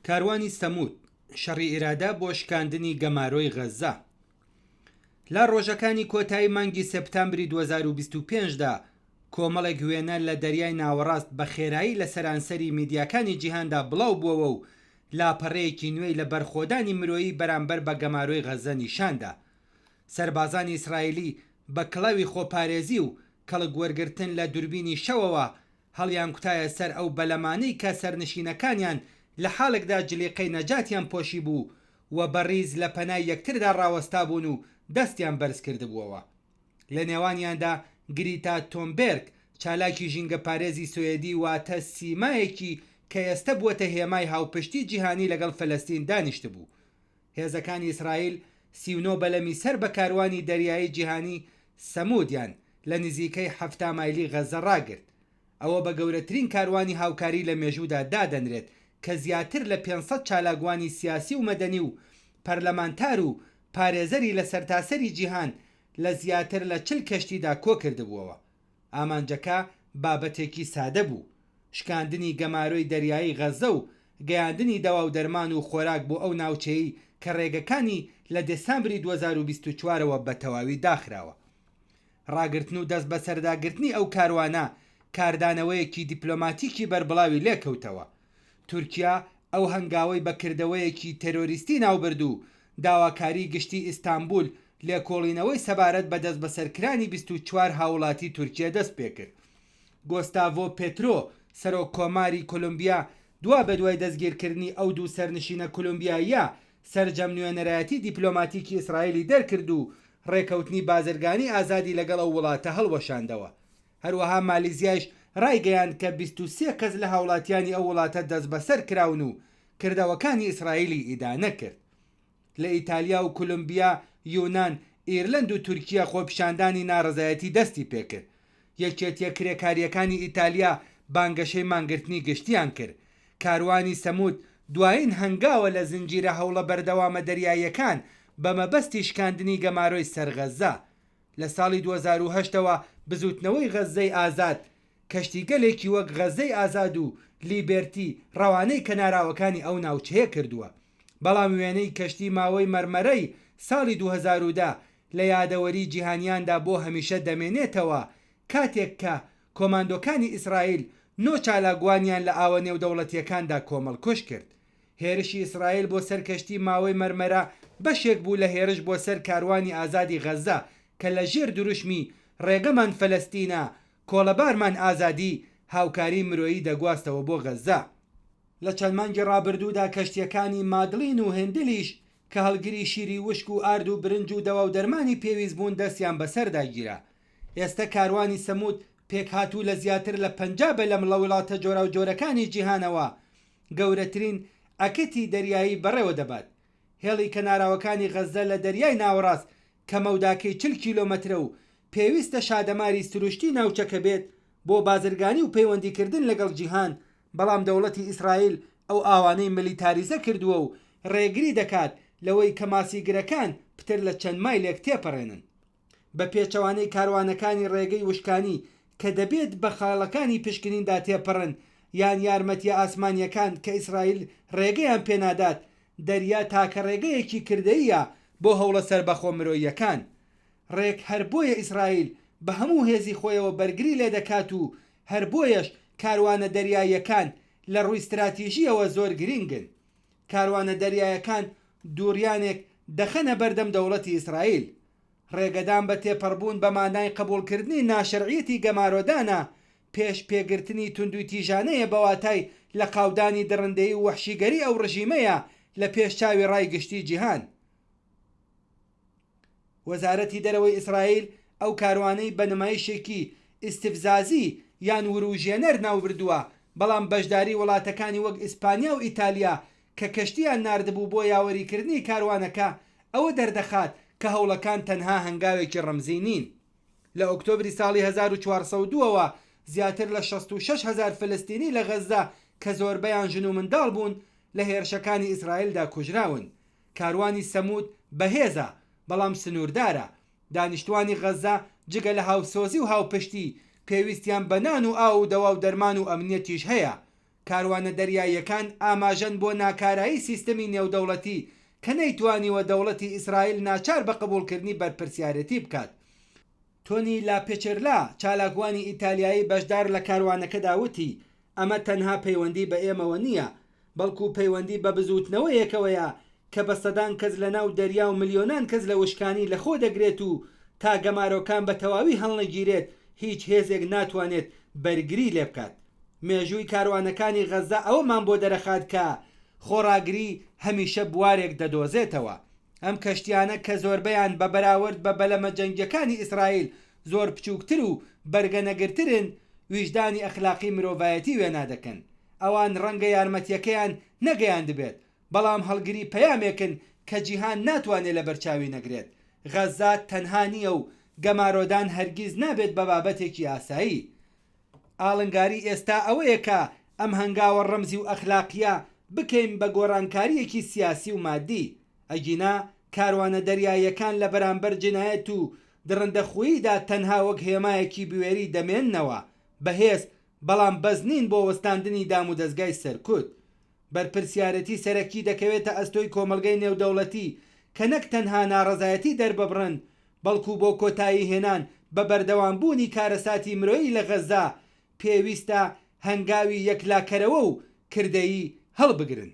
کاروانی سەمود شەڕی ئێرادا بۆ شکاندنی گەمارۆی غەزە. لە ڕۆژەکانی کۆتایی مانگی سەپتامبری 2025دا کۆمەڵێک وێنە لە دەریای ناوەڕاست بە خێرایی لە سەرانسەری میدیاکانی جیهاندا بڵاو بووەوە و لاپەڕەیەکی نوێی لە بەرخۆدانی مرۆیی بەرامبەر بە گەمارۆی غەزە نیشاندا. سەربازانی ئیسرائیلی بە کڵاوی خۆپارێزی و کەڵک وەرگرتن لە دوربینی شەوەوە هەڵیان کوتایە سەر ئەو بەلەمانەی کە سەرنشینەکانیان لە حاڵێکدا جلێقەی نەجاتیان پۆشی بوو و بەڕیز لە پەنای یەکتردا ڕاوەستا بوون و دەستیان بەرز کردبووەوە. لە نێوانیاندا گریتا تۆمبێرگ چالاکی ژینگە پارێزی سوێدی واتە سیمایەکی کە ئێستا بووەتە هێمای هاوپشتی جیهانی لەگەڵ فەلەستین دانیشت بوو. هێزەکانی ئیسرائیل 39 بەلەمی سەر بە کاروانی دەریایی جیهانی سەمودیان لە نزیکەی 7 مایلی غەزە ڕاگرت. ئەوە بە گەورەترین کاروانی هاوکاری لە مێژوودا دادەنرێت کە زیاتر لە 500 چالاکوانی سیاسی و مەدەنی و پەرلەمانتار و پارێزەری لە سەرتاسەری جیهان لە زیاتر لە 40 کەشتیدا کۆ کردبووەوە. ئامانجەکە بابەتێکی سادە بوو: شکاندنی گەمارۆی دەریایی غەزە و گەیاندنی دەوا و دەرمان و خۆراک بۆ ئەو ناوچەیی کە ڕێگەکانی لە دێسامبری 2024ەوە بە تەواوی داخراوە. ڕاگرتن و دەست بە سەرداگرتنی ئەو کاروانە کاردانەوەیەکی دیپلۆماتیکی بربڵاوی لێکەوتەوە. تورکیا ئەو هەنگاوەی بەکردەوەیەکی تەرۆریستی ناوبرد و داواکاری گشتی ئیستانبول لێکۆڵینەوەی سەبارەت بە دەست بەسەرکرانی 24 هاوڵاتی تورکیا دەست پێکرد. گۆستاڤۆ پێترۆ سەرۆک کۆماری کۆلۆمبیا دوا بەدوای دەستگیرکردنی ئەو دوو سەرنشینە کۆلۆمبیاییە سەرجەم نوێنەرایەتی دیپلۆماتیکی ئیسرائیلی دەرکرد و ڕێکەوتنی بازرگانی ئازادی لەگەڵ ئەو وڵاتە هەڵوەشاندەوە. هەروەها مالیزیایش ڕایگەیاند کە 23 کەس لە هاوڵاتیانی ئەو وڵاتە دەست بەسەر کراون و کردەوەکانی ئیسرائیلی ئیدانە کرد. لە ئیتالیا و کۆلۆمبیا، یۆنان، ئیرلەند و تورکیا خۆپیشاندانی ناڕزایەتی دەستی پێکرد. یەکێتیە کرێکاریەکانی ئیتالیا بانگەشەی مانگرتنی گشتیان کرد. کاروانی سەمود دوایین هەنگاوە لە زنجیرە هەوڵە بەردەوامە دەریاییەکان بە مەبەستی شکاندنی گەمارۆی سەرغەزە. لە ساڵی 2008ەوە بزوتنەوەی غەزەی ئازاد کەشتیگەلێکی وەک غەزەی ئازاد و لیبێرتی ڕەوانەی کەناراوەکانی ئەو ناوچەیە کردووە. بەڵام وێنەی کەشتی ماوەی مەرمەرەی ساڵی 2010 لە یادەوەری جیهانیاندا بۆ هەمیشە دەمێنێتەوە، کاتێک کە کۆماندۆکانی ئیسرائیل 9 چالاکوانیان لە ئاوە نێودەوڵەتیەکاندا کۆمەڵکۆش کرد. هێرشی ئیسرائیل بۆ سەر کەشتی ماوەی مەرمەرە بەشێک بوو لە هێرش بۆ سەر کاروانی ئازادی غەزە کە لە ژێر دروشمی ڕێگەمان فەلەستینە کۆڵەبارمان ئازادی هاوکاری مرۆیی دەگواستەوە بۆ غەزە. لە چەند مانگی ڕابردوودا کەشتیەکانی مادڵین و هێندلیش کە هەڵگری شیری وشک و ئارد و برنج و دەوا و دەرمانی پێویست بوون دەستیان بەسەرداگیرە. ئێستا کاروانی سەمود پێک هاتوو لە زیاتر لە 50 بەلەم لە وڵاتە جۆرا و جۆرەکانی جیهانەوە گەورەترین ئەکەتی دەریایی بەڕێوە دەبات. هێڵی کەناراوەکانی غەزە لە دەریای ناوەڕاست کە مەوداکەی 40 کیلۆمەترە و پێویستە شادەماری سروشتی ناوچەکە بێت بۆ بازرگانی و پەیوەندیکردن لەگەڵ جیهان، بەڵام دەوڵەتی ئیسرائیل ئەو ئاوانەی ملیتاریزە کردووە و ڕێگری دەکات لەوەی کە ماسیگرەکان پتر لە چەند مایلێک تێپەڕێنن. بە پێچەوانەی کاروانەکانی ڕێگەی وشکانی کە دەبێت بە خاڵەکانی پشکنیندا تێپەڕن یان یارمەتیە ئاسمانیەکان کە ئیسرائیل ڕێگەیان پێنادات، دەریا تاکە ڕێگەیەکی کردەیە بۆ هەوڵە سەربەخۆ مرۆییەکان. ڕێک هەر بۆیە ئیسرائیل بە هەموو هێزی خۆیەوە بەرگری لێ دەکات و هەر بۆیەش کاروانە دەریاییەکان لە ڕووی استراتیژیەوە زۆر گرنگن. کاروانە دەریایەکان دووریانێک دەخەنە بەردەم دەوڵەتی ئیسرائیل. ڕێگەدان بە تێپەڕبوون بە مانای قبولکردنی ناشەرعیەتی گەمارۆدانە پێش پێگرتنی توندوی تیژانەیە بەواتای لە قاودانی دڕندەی و وەحشیگەری ئەو ڕژیمەیە لە پێشچاوی ڕایگشتی جیهان. وەزارەتی دەرەوەی ئیسرائیل ئەو کاروانەی بە نمایشێکی ئیستیفزازی یان وروژێنەر ناوبردووە، بەڵام بەشداری وڵاتەکانی وەک ئیسپانیا و ئیتالیا کە کەشتیان ناردبوو بۆ یاوەریکردنی کاروانەکە ئەوە دەردەخات کە هەوڵەکان تەنها هەنگاوێکی ڕەمزی نین. لە ئۆکتۆبری ساڵی 1402ەوە زیاتر لە 66,000 فلستینی لە غەزە کە زۆربەیان ژن و منداڵ بوون لە هێرشەکانی ئیسرائیلدا کوژراون. کاروانی سەمود بەهێزە بەڵام سنووردارە. دانیشتوانی غەزە جگە لە هاوسۆزی و هاوپشتی پێویستیان بە نان و ئاو و دەوا و دەرمان و ئەمنیەتیش هەیە. کاروانە دەریاییەکان ئاماژەن بۆ ناکارایی سیستەمی نێودەوڵەتی کە نەیتوانیوە دەوڵەتی ئیسرائیل ناچار بە قبولکردنی بەرپرسیارەتی بکات. تۆنی لاپێچێرلا چالاکوانی ئیتالیایی بەشدار لە کاروانەکەدا وتی ئەمە تەنها پەیوەندی بە ئێمەوە نییە، بەڵکو پەیوەندی بە بزوتنەوەیەکەوەیە کە بە سەدان کەس لە ناو دەریا و ملیۆنان کەس لە وشکانی لەخۆ دەگرێت و تا گەمارۆکان بە تەواوی هەڵنەگیرێت هیچ هێزێک ناتوانێت بەرگری لێ بکات. مێژووی کاروانەکانی غەزە ئەوەمان بۆ دەرەخات کە خۆڕاگری هەمیشە بوارێک دەدۆزێتەوە. ئەم کەشتیانە کە زۆربەیان بە بەراورد بە بەلەمە جەنگیەکانی ئیسرائیل زۆر بچووکتر و بەرگەنەگرترن، ویژدانی ئەخلاقی مرۆڤایەتی وێنا دەکەن. ئەوان ڕەنگە یارمەتیەکەیان نەگەیان دەبێت، بەڵام هەڵگری پەیامێکن کە جیهان ناتوانێت لە بەرچاوی نەگرێت. غەزە تەنها نییە و گەمارۆدان هەرگیز نابێت بە بابەتێکی ئاسایی. ئاڵنگاری ئێستا ئەوەیە کە ئەم هەنگاوە ڕەمزی و ئەخلاقیە بکەین بە گۆڕانکاریەکی سیاسی و مادی. ئەگینا کاروانە دەریاییەکان لە بەرامبەر جنایەت و درڕندەخۆییدا تەنها وەک هێمایەکی بوێری دەمێننەوە بەهێز، بەڵام بەزنین بۆ وەستاندنی دام و دەستگای سەرکوت. بەرپرسیارەتی سەرەکی دەکەوێتە ئەستۆی کۆمەلگەی نێودەوڵەتی کە نەک تەنها ناڕەزایەتی دەرببڕن، بەڵکو بۆ کۆتایی هێنان بە بەردەوامبوونی کارەساتی مرۆیی لە غەزە پێویستە هەنگاوی یەکلاکەرەوە و کردەیی هەڵبگرن.